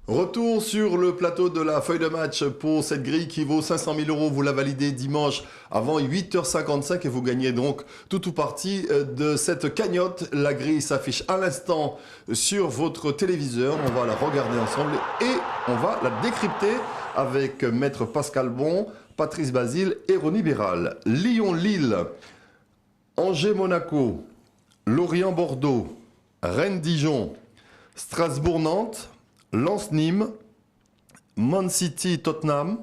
Retour sur le plateau de la feuille de match pour cette grille qui vaut 500 000 €. Vous la validez dimanche avant 8h55 et vous gagnez donc tout ou partie de cette cagnotte. La grille s'affiche à l'instant sur votre téléviseur. On va la regarder ensemble et on va la décrypter avec Maître Pascal Bon, Patrice Basile et Ronnie Béral. Lyon-Lille, Angers-Monaco, Lorient-Bordeaux, Rennes-Dijon, Strasbourg-Nantes, Lens-Nîmes, Man City-Tottenham,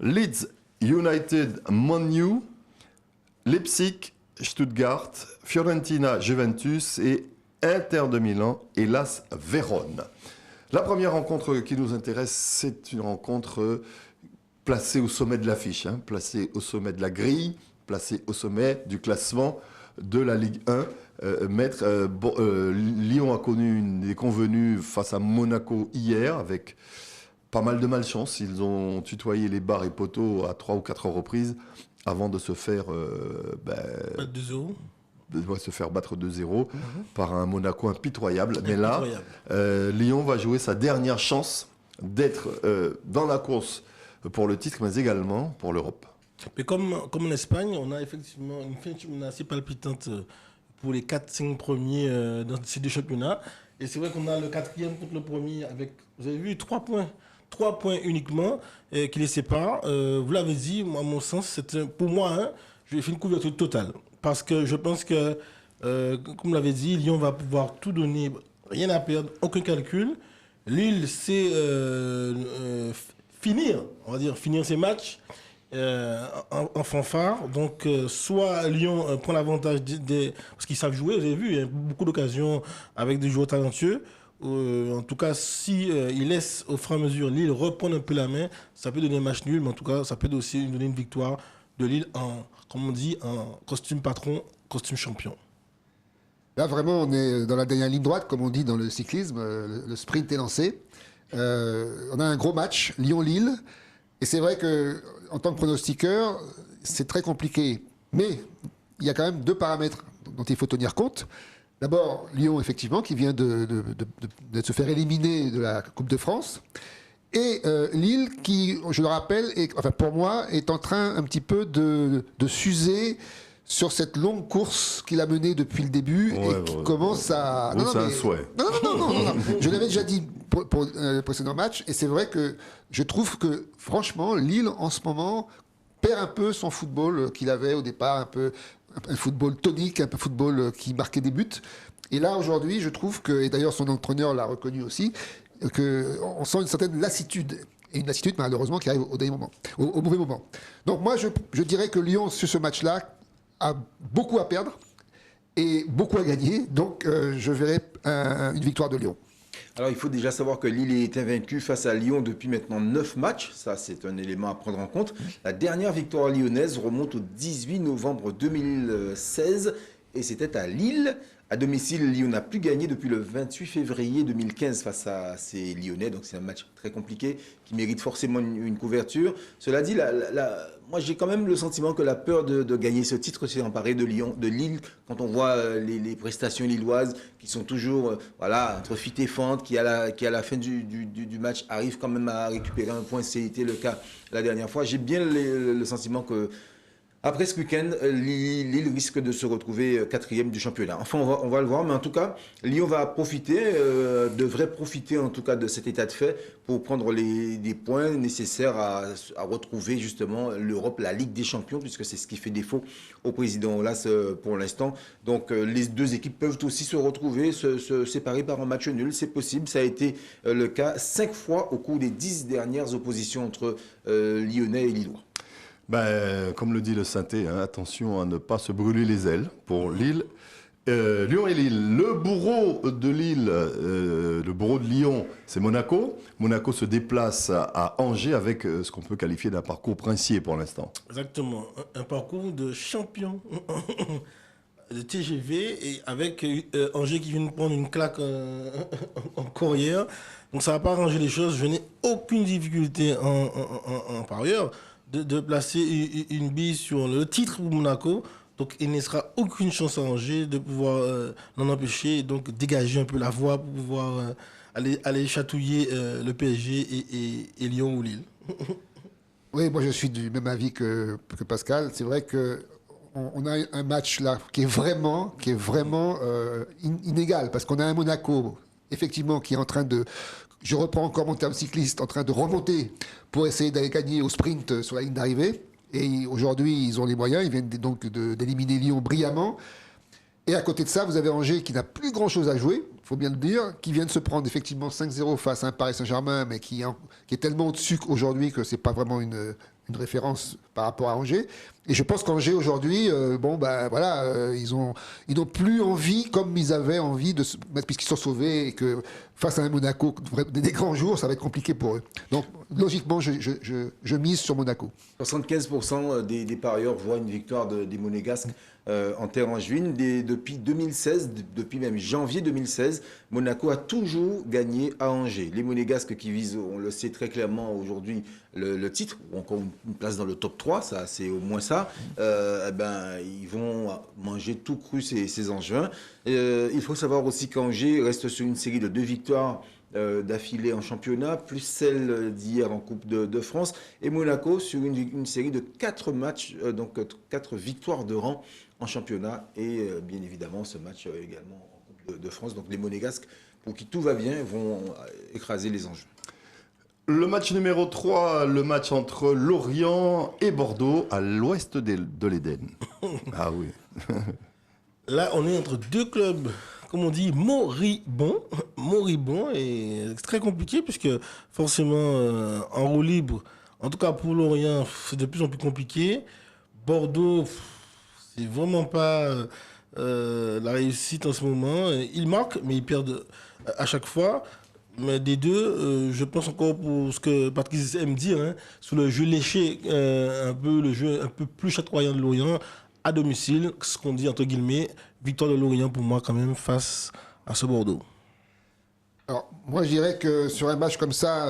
Leeds United-Man U, Leipzig-Stuttgart, Fiorentina-Juventus et Inter de Milan et l'AS Vérone. La première rencontre qui nous intéresse, c'est une rencontre placée au sommet de l'affiche, placée au sommet de la grille, placée au sommet du classement de la Ligue 1. Lyon a connu une déconvenue face à Monaco hier avec pas mal de malchance. Ils ont tutoyé les barres et poteaux à 3 ou 4 reprises avant de se faire se faire battre 2-0 par un Monaco impitoyable. Mais là, Lyon va jouer sa dernière chance d'être dans la course pour le titre, mais également pour l'Europe. Mais comme en Espagne, on a effectivement une fin de championnat assez palpitante pour les 4-5 premiers dans ces deux championnats. Et c'est vrai qu'on a le quatrième contre le premier avec, vous avez vu, 3 points. 3 points uniquement qui les séparent. Vous l'avez dit, moi, à mon sens, pour moi, je vais faire une couverture totale. Parce que je pense que, comme vous l'avez dit, Lyon va pouvoir tout donner, rien à perdre, aucun calcul. Lille, c'est finir ses matchs en fanfare. Donc, soit Lyon prend l'avantage parce qu'ils savent jouer, vous avez vu, il y a beaucoup d'occasions avec des joueurs talentueux. En tout cas, si il laisse au fur et à mesure Lille reprendre un peu la main, ça peut donner un match nul, mais en tout cas, ça peut aussi donner une victoire de Lille comme on dit, en costume patron, costume champion. Là, vraiment, on est dans la dernière ligne droite, comme on dit dans le cyclisme. Le sprint est lancé. On a un gros match, Lyon-Lille. Et c'est vrai qu'en tant que pronostiqueur, c'est très compliqué. Mais il y a quand même 2 paramètres dont il faut tenir compte. D'abord, Lyon, effectivement, qui vient de se faire éliminer de la Coupe de France. Et Lille, qui, je le rappelle, pour moi, est en train un petit peu de s'user sur cette longue course qu'il a menée depuis le début et qui commence à... C'est un souhait. Non. Je l'avais déjà dit pour le précédent match, et c'est vrai que je trouve que, franchement, Lille, en ce moment, perd un peu son football qu'il avait au départ, un football tonique, un peu football qui marquait des buts. Et là, aujourd'hui, je trouve que, et d'ailleurs son entraîneur l'a reconnu aussi, qu'on sent une certaine lassitude. Et une lassitude, malheureusement, qui arrive au dernier moment, au mauvais moment. Donc moi, je dirais que Lyon, sur ce match-là, a beaucoup à perdre et beaucoup à gagner. Donc je verrai une victoire de Lyon. Alors, il faut déjà savoir que Lille est invaincu face à Lyon depuis maintenant 9 matchs. Ça, c'est un élément à prendre en compte. La dernière victoire lyonnaise remonte au 18 novembre 2016 et c'était à Lille. À domicile, Lyon n'a plus gagné depuis le 28 février 2015 face à ces Lyonnais. Donc, c'est un match très compliqué qui mérite forcément une couverture. Cela dit, moi, j'ai quand même le sentiment que la peur de gagner ce titre s'est emparée de Lille. Quand on voit les prestations lilloises qui sont toujours entre fit et fente, qui à la fin du match arrivent quand même à récupérer un point. C'était le cas la dernière fois. J'ai bien le sentiment que après ce week-end, Lille risque de se retrouver 4e du championnat. Enfin, on va le voir, mais en tout cas, Lyon va devrait profiter en tout cas de cet état de fait pour prendre des points nécessaires à retrouver justement l'Europe, la Ligue des Champions, puisque c'est ce qui fait défaut au président Aulas pour l'instant. Donc, les 2 équipes peuvent aussi se retrouver, se séparer par un match nul, c'est possible. Ça a été le cas 5 fois au cours des 10 dernières oppositions entre Lyonnais et Lillois. Comme le dit le synthé, attention à ne pas se brûler les ailes pour Lille. Lyon et Lille. Le bourreau de Lille, le bourreau de Lyon, c'est Monaco. Monaco se déplace à Angers avec ce qu'on peut qualifier d'un parcours princier pour l'instant. Exactement. Un parcours de champion de TGV et avec Angers qui vient de prendre une claque en courrière. Donc ça va pas arranger les choses. Je n'ai aucune difficulté par ailleurs de placer une bille sur le titre pour Monaco. Donc il ne sera aucune chance à Angers de pouvoir l'en empêcher et donc dégager un peu la voie pour pouvoir aller chatouiller le PSG et Lyon ou Lille. Oui, moi je suis du même avis que Pascal. C'est vrai que on a un match là qui est vraiment inégal parce qu'on a un Monaco effectivement qui est en train de, je reprends encore mon terme cycliste, en train de remonter pour essayer d'aller gagner au sprint sur la ligne d'arrivée. Et aujourd'hui, ils ont les moyens, ils viennent donc d'éliminer Lyon brillamment. Et à côté de ça, vous avez Angers qui n'a plus grand-chose à jouer, il faut bien le dire, qui vient de se prendre effectivement 5-0 face à un Paris Saint-Germain, mais qui est tellement au-dessus aujourd'hui que c'est pas vraiment une référence par rapport à Angers. Et je pense qu'Angers aujourd'hui, ils n'ont plus envie, comme ils avaient envie de se mettre, puisqu'ils sont sauvés et que face à un Monaco des grands jours, ça va être compliqué pour eux. Donc logiquement, je mise sur Monaco. 75% des parieurs voient une victoire des Monégasques en terre angevine. Depuis 2016, depuis même janvier 2016, Monaco a toujours gagné à Angers. Les Monégasques qui visent, on le sait très clairement aujourd'hui, le titre, ou encore une place dans le top 3, ça c'est au moins ça, ils vont manger tout cru ces Angevins. Il faut savoir aussi qu'Angers reste sur une série de 2 victoires d'affilée en championnat, plus celle d'hier en Coupe de France, et Monaco sur une série de 4 matchs, donc 4 victoires de rang en championnat, et bien évidemment ce match également en Coupe de France. Donc les Monégasques, pour qui tout va bien, vont écraser les Angevins. Le match numéro 3, le match entre Lorient et Bordeaux à l'ouest de l'Éden. Ah oui. Là, on est entre deux clubs, comme on dit, moribonds. Moribonds, et c'est très compliqué puisque forcément, en roue libre, en tout cas pour Lorient, c'est de plus en plus compliqué. Bordeaux, c'est vraiment pas la réussite en ce moment. Ils marquent, mais ils perdent à chaque fois. Mais des deux, je pense encore pour ce que Patrice aime dire, hein, sur le jeu léché, le jeu un peu plus chatoyant de Lorient à domicile, ce qu'on dit entre guillemets, victoire de Lorient pour moi quand même face à ce Bordeaux. Alors, moi je dirais que sur un match comme ça,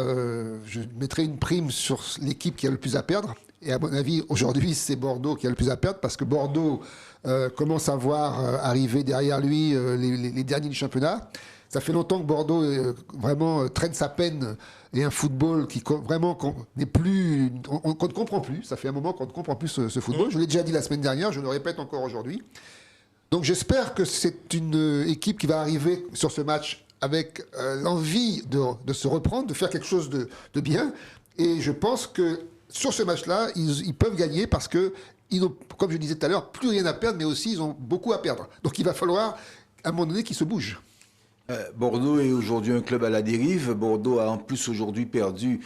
je mettrais une prime sur l'équipe qui a le plus à perdre. Et à mon avis, aujourd'hui, c'est Bordeaux qui a le plus à perdre parce que Bordeaux commence à voir arriver derrière lui les derniers du championnat. Ça fait longtemps que Bordeaux vraiment traîne sa peine et un football qui vraiment n'est plus, qu'on ne comprend plus. Ça fait un moment qu'on ne comprend plus ce football. Je l'ai déjà dit la semaine dernière, je le répète encore aujourd'hui. Donc j'espère que c'est une équipe qui va arriver sur ce match avec l'envie de se reprendre, de faire quelque chose de bien. Et je pense que sur ce match-là, ils peuvent gagner parce que ils n'ont, comme je disais tout à l'heure, plus rien à perdre, mais aussi ils ont beaucoup à perdre. Donc il va falloir à un moment donné qu'ils se bougent. Bordeaux est aujourd'hui un club à la dérive. Bordeaux a en plus aujourd'hui perdu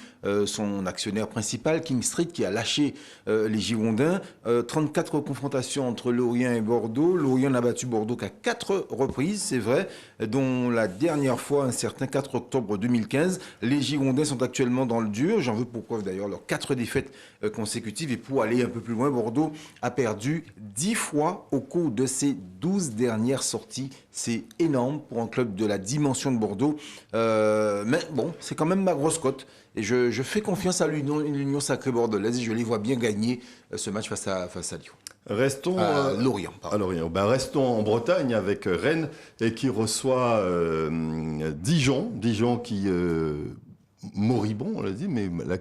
son actionnaire principal, King Street, qui a lâché les Girondins. 34 confrontations entre Lorient et Bordeaux. Lorient n'a battu Bordeaux qu'à 4 reprises, c'est vrai, dont la dernière fois, un certain 4 octobre 2015. Les Girondins sont actuellement dans le dur. J'en veux pour preuve d'ailleurs leurs 4 défaites consécutives. Et pour aller un peu plus loin, Bordeaux a perdu 10 fois au cours de ses 12 dernières sorties. C'est énorme pour un club de la dimension de Bordeaux. Mais bon, c'est quand même ma grosse cote. Et je fais confiance à l'Union Sacrée Bordelaise et je les vois bien gagner ce match face à Lyon. Restons à Lorient. À Lorient. Restons en Bretagne avec Rennes et qui reçoit Dijon. Dijon qui moribond, on l'a dit, mais là,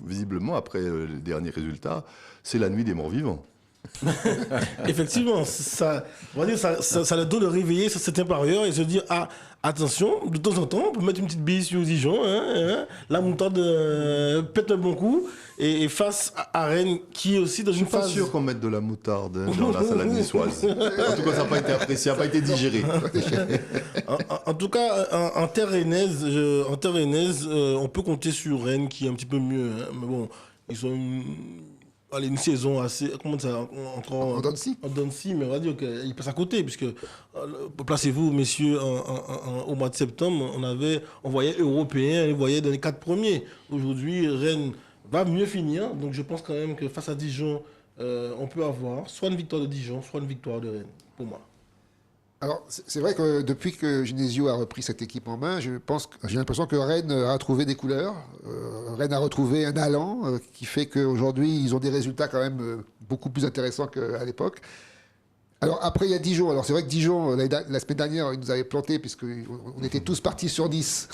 visiblement, après les derniers résultats, c'est la nuit des morts vivants. Effectivement, ça le donne de réveiller certains parieurs et se dire attention, de temps en temps, on peut mettre une petite bille sur Dijon, la moutarde pète le bon coup, et face à Rennes qui est aussi dans une phase. Je suis pas sûr qu'on mette de la moutarde dans la salade niçoise. En tout cas, ça n'a pas été apprécié, ça n'a pas été digéré. En tout cas, en terre rennaise, on peut compter sur Rennes qui est un petit peu mieux, mais bon, ils ont une saison assez. Comment ça encore, en Dancy. En Dancy, mais on va dire qu'il passe à côté, puisque placez-vous, messieurs, au mois de septembre, on voyait européen, on voyait dans les 4 premiers. Aujourd'hui, Rennes va mieux finir, donc je pense quand même que face à Dijon, on peut avoir soit une victoire de Dijon, soit une victoire de Rennes, pour moi. Alors, c'est vrai que depuis que Genesio a repris cette équipe en main, j'ai l'impression que Rennes a trouvé des couleurs. Rennes a retrouvé un allant qui fait qu'aujourd'hui, ils ont des résultats quand même beaucoup plus intéressants qu'à l'époque. Alors, après, il y a Dijon. Alors, c'est vrai que Dijon, la semaine dernière, ils nous avaient plantés puisqu'on était tous partis sur 10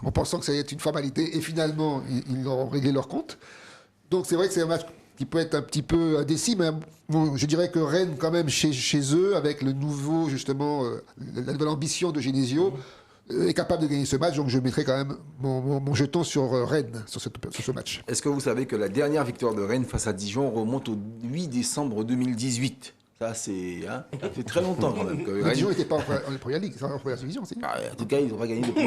en pensant que ça allait être une formalité. Et finalement, ils ont réglé leur compte. Donc, c'est vrai que c'est un match qui peut être un petit peu indécis, mais bon, je dirais que Rennes, quand même, chez eux, avec le nouveau, justement, la nouvelle ambition de Genesio, est capable de gagner ce match. Donc, je mettrai quand même mon jeton sur Rennes, sur ce match. Est-ce que vous savez que la dernière victoire de Rennes face à Dijon remonte au 8 décembre 2018 ? Ça, ça fait très longtemps quand même. Que Dijon n'était pas en première ligue, c'est en première division, si. En tout cas, ils n'ont pas gagné depuis.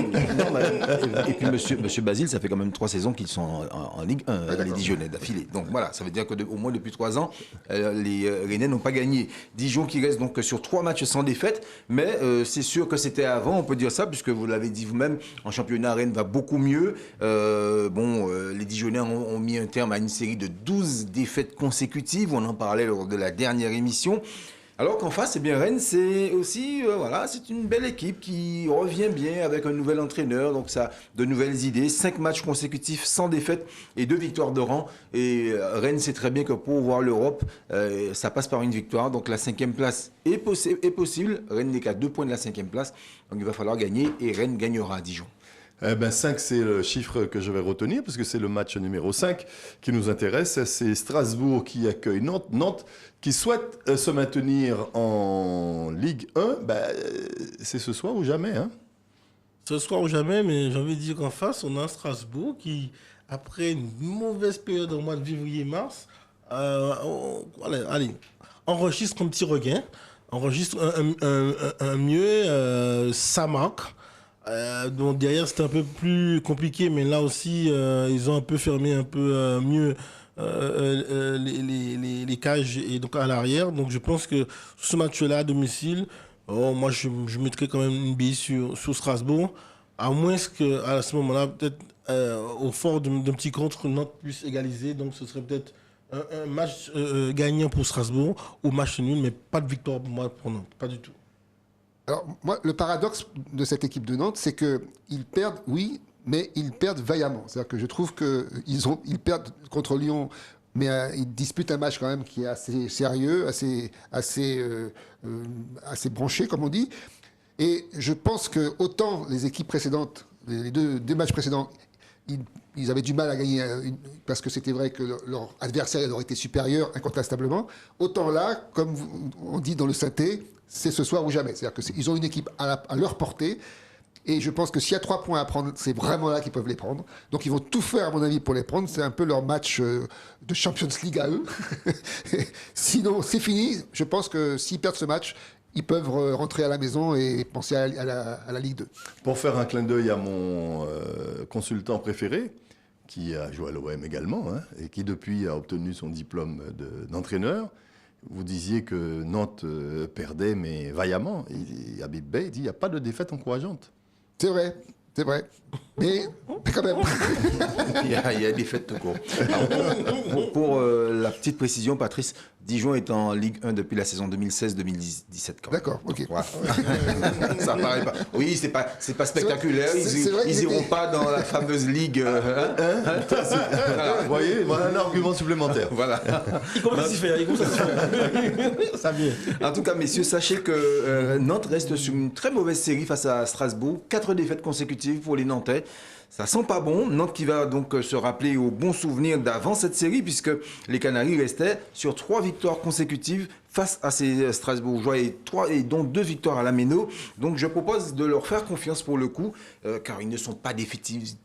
Et puis, monsieur Basile, ça fait quand même 3 saisons qu'ils sont en Ligue 1, les Dijonnais d'affilée. Donc voilà, ça veut dire qu'au moins depuis 3 ans, les Rennais n'ont pas gagné. Dijon qui reste donc sur 3 matchs sans défaite, mais c'est sûr que c'était avant, on peut dire ça, puisque vous l'avez dit vous-même, en championnat, Rennes va beaucoup mieux. Les Dijonnais ont mis un terme à une série de 12 défaites consécutives. On en parlait lors de la dernière émission. Alors qu'en face, Rennes, c'est aussi, c'est une belle équipe qui revient bien avec un nouvel entraîneur, donc ça, de nouvelles idées, 5 matchs consécutifs sans défaite et 2 victoires de rang. Et Rennes sait très bien que pour voir l'Europe, ça passe par une victoire, donc la 5e place est possible. Rennes n'est qu'à 2 points de la 5e place, donc il va falloir gagner et Rennes gagnera à Dijon. 5, c'est le chiffre que je vais retenir, parce que c'est le match numéro 5 qui nous intéresse. C'est Strasbourg qui accueille Nantes. Nantes qui souhaite se maintenir en Ligue 1. C'est ce soir ou jamais. Hein. Ce soir ou jamais, mais j'ai envie de dire qu'en face, on a Strasbourg qui, après une mauvaise période au mois de février-mars, enregistre un petit regain, enregistre un mieux, ça marque. Donc derrière c'était un peu plus compliqué, mais là aussi ils ont un peu fermé un peu mieux les cages et donc à l'arrière. Donc je pense que ce match-là à domicile, moi je mettrais quand même une bille sur Strasbourg, à moins qu'à ce moment-là peut-être au fort d'un petit contre Nantes puisse égaliser. Donc ce serait peut-être un match gagnant pour Strasbourg ou match nul, mais pas de victoire pour moi pour Nantes, pas du tout. Alors, moi, le paradoxe de cette équipe de Nantes, c'est qu'ils perdent, oui, mais ils perdent vaillamment. C'est-à-dire que je trouve qu'ils perdent contre Lyon, mais ils disputent un match quand même qui est assez sérieux, assez branché, comme on dit. Et je pense que autant les équipes précédentes, les deux matchs précédents, ils avaient du mal à gagner parce que c'était vrai que leur adversaire leur était supérieur incontestablement. Autant là, comme on dit dans le synthé, c'est ce soir ou jamais. C'est-à-dire qu'ils ont une équipe à leur portée. Et je pense que s'il y a 3 points à prendre, c'est vraiment là qu'ils peuvent les prendre. Donc ils vont tout faire, à mon avis, pour les prendre. C'est un peu leur match de Champions League à eux. Sinon, c'est fini. Je pense que s'ils perdent ce match, ils peuvent rentrer à la maison et penser à la Ligue 2. Pour faire un clin d'œil à mon consultant préféré, qui a joué à l'OM également, et qui depuis a obtenu son diplôme d'entraîneur, vous disiez que Nantes perdait, mais vaillamment. Habib Bey dit qu'il n'y a pas de défaite encourageante. C'est vrai. Mais quand même. Il y a des fêtes tout court. Pour la petite précision, Patrice, Dijon est en Ligue 1 depuis la saison 2016-2017. D'accord, ok. Voilà. Ça paraît pas. Oui, c'est pas spectaculaire. Ils n'iront pas dans la fameuse Ligue. Voilà. Vous voyez, voilà un argument supplémentaire. Voilà. Il commence à s'y faire. Ça vient. En tout cas, messieurs, sachez que Nantes reste sur une très mauvaise série face à Strasbourg. 4 défaites consécutives pour les Nantais. Ça sent pas bon. Nantes qui va donc se rappeler aux bons souvenirs d'avant cette série, puisque les Canaries restaient sur 3 victoires consécutives face à ces Strasbourgeois et dont 2 victoires à la Méno. Donc je propose de leur faire confiance pour le coup, car ils ne sont pas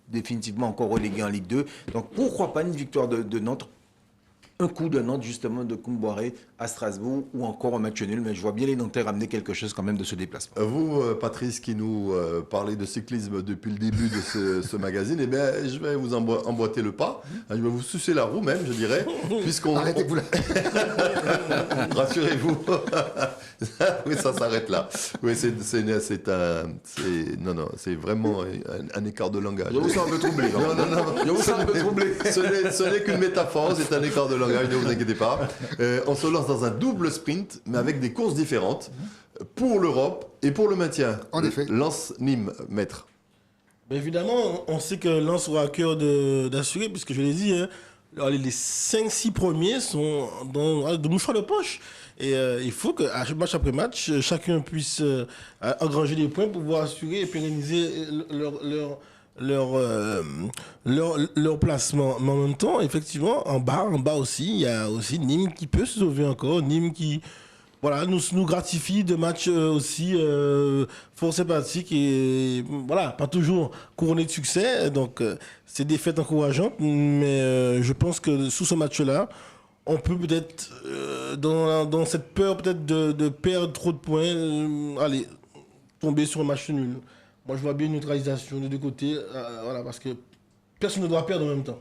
définitivement encore relégués en Ligue 2. Donc pourquoi pas une victoire de Nantes? Un coup de Nantes, justement, de Koumboiré à Strasbourg, ou encore un match nul. Mais je vois bien les Nantais ramener quelque chose quand même de ce déplacement. Vous, Patrice, qui nous parlez de cyclisme depuis le début de ce magazine, je vais vous emboîter le pas. Je vais vous sucer la roue même, je dirais. Arrêtez-vous là. Rassurez-vous. Oui, ça s'arrête là. Oui, c'est vraiment un écart de langage. Je vous sens un peu troublé. Non. Je vous sens un peu troublé. Ce n'est qu'une métaphore, c'est un écart de langage, ne vous inquiétez pas. On se lance dans un double sprint, mais avec des courses différentes. pour l'Europe et pour le maintien. En effet. Lens-Nîmes, maître. Ben évidemment, on sait que Lens aura à cœur d'assurer, puisque je l'ai dit, hein, les 5-6 premiers sont de mouchoirs de poche. Et il faut que, match après match, chacun puisse engranger des points pour pouvoir assurer et pérenniser leur placement. Mais en même temps, effectivement, en bas aussi, il y a aussi Nîmes qui peut se sauver encore. Nîmes qui voilà, nous gratifie de matchs aussi fort sympathiques et voilà, pas toujours couronnés de succès. Donc, c'est des fêtes encourageantes. Mais je pense que sous ce match-là, on peut peut-être, dans cette peur peut-être de perdre trop de points, allez, tomber sur un match nul. Moi, je vois bien une neutralisation des deux côtés, voilà, parce que personne ne doit perdre en même temps.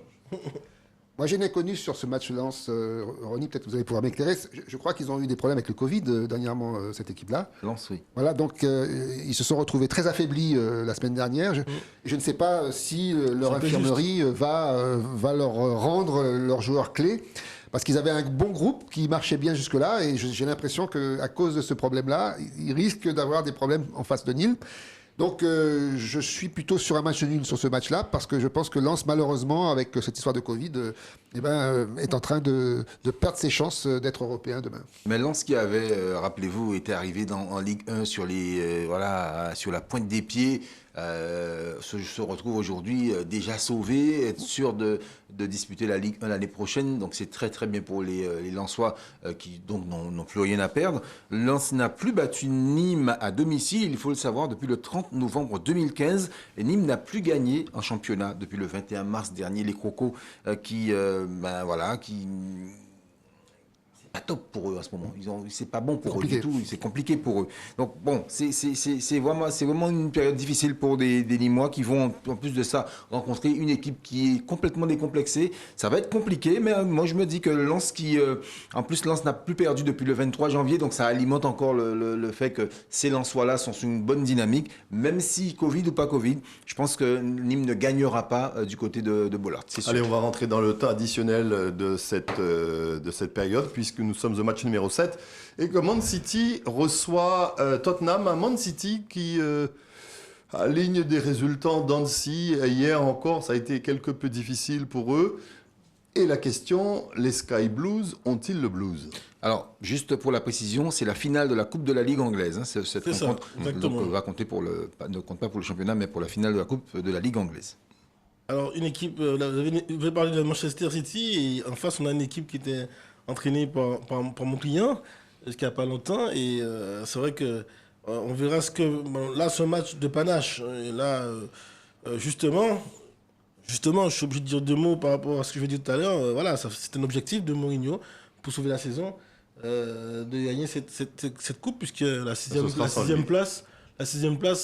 Moi, je n'ai connu sur ce match Lens, Ronnie, peut-être que vous allez pouvoir m'éclairer. Je crois qu'ils ont eu des problèmes avec le Covid dernièrement, cette équipe-là. Lens, oui. Voilà, donc ils se sont retrouvés très affaiblis la semaine dernière. Je ne sais pas si leur infirmerie va leur rendre leurs joueurs clés. Parce qu'ils avaient un bon groupe qui marchait bien jusque-là. Et j'ai l'impression qu'à cause de ce problème-là, ils risquent d'avoir des problèmes en face de Nîmes. Donc, je suis plutôt sur un match nul sur ce match-là, parce que je pense que Lens, malheureusement, avec cette histoire de Covid, est en train de perdre ses chances d'être européen demain. Mais Lens qui avait, rappelez-vous, était arrivé en Ligue 1 sur la pointe des pieds, se retrouve aujourd'hui déjà sauvé, être sûr de disputer la Ligue 1 l'année prochaine. Donc c'est très très bien pour les Lensois qui donc n'ont plus rien à perdre. Lens n'a plus battu Nîmes à domicile, il faut le savoir, depuis le 30 novembre 2015. Et Nîmes n'a plus gagné en championnat depuis le 21 mars dernier. Les Crocos qui c'est pas top pour eux à ce moment. C'est pas bon pour eux du tout. C'est compliqué pour eux. Donc bon, c'est vraiment une période difficile pour des Nîmois qui vont en plus de ça rencontrer une équipe qui est complètement décomplexée. Ça va être compliqué, mais moi je me dis que Lens en plus Lens n'a plus perdu depuis le 23 janvier, donc ça alimente encore le fait que ces Lensois-là sont sur une bonne dynamique, même si Covid ou pas Covid, je pense que Nîmes ne gagnera pas du côté de Bollard. Allez, on va rentrer dans le temps additionnel de cette période, puisque nous sommes au match numéro 7 et que Man City reçoit Tottenham. Un Man City qui aligne des résultats en dents de scie. Hier encore, ça a été quelque peu difficile pour eux. Et la question, les Sky Blues ont-ils le blues? Alors, juste pour la précision, c'est la finale de la Coupe de la Ligue anglaise. Cette rencontre va compter ne compte pas pour le championnat, mais pour la finale de la Coupe de la Ligue anglaise. Alors, une équipe, vous avez parlé de Manchester City, et en face, on a une équipe qui était entraîné par mon client jusqu'à pas longtemps, et c'est vrai que on verra ce que là, ce match de panache, et là justement je suis obligé de dire deux mots par rapport à ce que je vais dire tout à l'heure. Voilà, c'est un objectif de Mourinho pour sauver la saison, de gagner cette coupe, puisque la sixième place,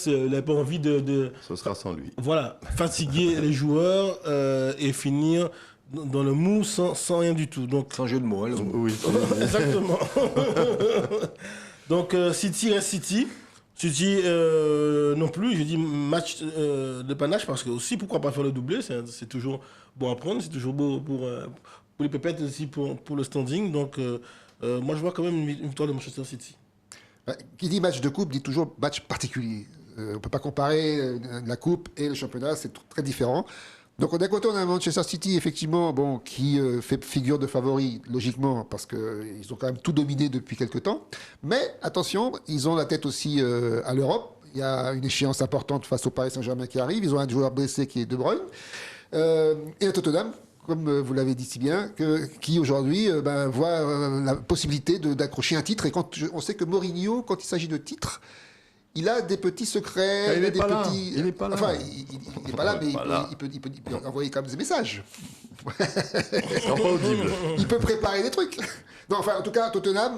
il n'a pas envie Ce sera sans lui. Voilà, fatiguer les joueurs et finir dans le mou sans rien du tout. Donc, sans jeu de mots. Oui. Exactement. Donc, City reste City. City non plus, je dis match de panache, parce que aussi, pourquoi pas faire le doublé, c'est toujours bon à prendre, c'est toujours beau pour les pépettes, aussi pour le standing. Donc, moi, je vois quand même une victoire de Manchester City. Qui dit match de coupe dit toujours match particulier. On ne peut pas comparer la coupe et le championnat, c'est très différent. Donc d'un côté, on a un Manchester City, effectivement, qui fait figure de favori, logiquement, parce qu'ils ont quand même tout dominé depuis quelques temps. Mais attention, ils ont la tête aussi à l'Europe. Il y a une échéance importante face au Paris Saint-Germain qui arrive. Ils ont un joueur blessé qui est De Bruyne. Et un Tottenham, comme vous l'avez dit si bien, qui aujourd'hui voit la possibilité d'accrocher un titre. Et on sait que Mourinho, quand il s'agit de titres, il a des petits secrets. Il n'est pas là. Il n'est pas là. Enfin, il n'est pas là, mais il peut envoyer quand même des messages. Il peut préparer des trucs. Non, enfin, en tout cas, Tottenham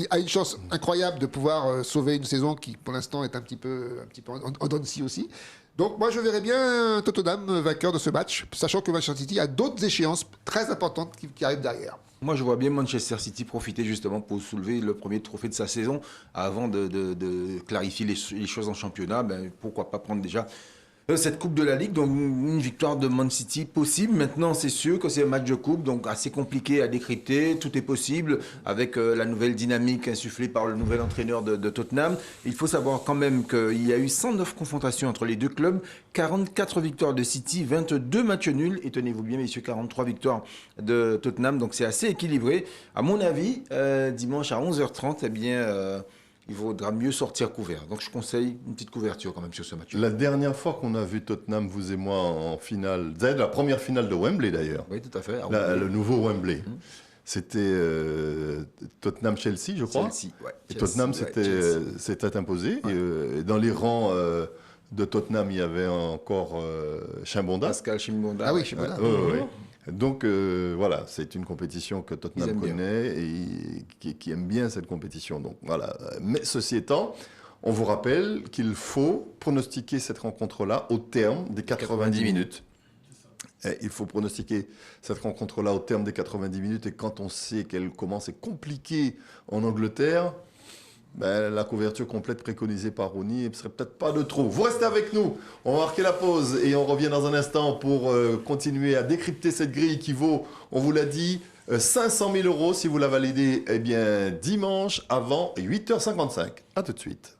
a une chance incroyable de pouvoir sauver une saison qui, pour l'instant, est un petit peu en dents de scie aussi. Donc, moi, je verrais bien Tottenham vainqueur de ce match, sachant que Manchester City a d'autres échéances très importantes qui arrivent derrière. Moi, je vois bien Manchester City profiter justement pour soulever le premier trophée de sa saison avant de clarifier les choses en championnat. Pourquoi pas prendre déjà Cette Coupe de la Ligue, donc une victoire de Man City possible. Maintenant, c'est sûr que c'est un match de coupe, donc assez compliqué à décrypter. Tout est possible avec la nouvelle dynamique insufflée par le nouvel entraîneur de Tottenham. Il faut savoir quand même qu'il y a eu 109 confrontations entre les deux clubs, 44 victoires de City, 22 matchs nuls. Et tenez-vous bien, messieurs, 43 victoires de Tottenham. Donc c'est assez équilibré. À mon avis, dimanche à 11h30, eh bien... il vaudra mieux sortir couvert. Donc je conseille une petite couverture quand même sur ce match. La dernière fois qu'on a vu Tottenham, vous et moi, en finale, vous savez, la première finale de Wembley d'ailleurs, Oui, tout à fait. le nouveau Wembley, c'était Tottenham-Chelsea, je crois. Chelsea, ouais. Et Tottenham s'était imposé. Ouais. Et dans les rangs de Tottenham, il y avait encore Chimbonda. Pascal Chimbonda. Ah oui, ouais. Chimbonda. Ouais. Donc voilà, c'est une compétition que Ils Tottenham aiment bien. connaît et qui aime bien cette compétition. Donc voilà. Mais ceci étant, on vous rappelle qu'il faut pronostiquer cette rencontre-là au terme des 90 minutes. Et il faut pronostiquer cette rencontre-là au terme des 90 minutes. Et quand on sait comment c'est compliqué en Angleterre, ben, la couverture complète préconisée par Rooney ne serait peut-être pas de trop. Vous restez avec nous. On va marquer la pause et on revient dans un instant pour continuer à décrypter cette grille qui vaut, on vous l'a dit, 500 000 € si vous la validez dimanche avant 8h55. A tout de suite.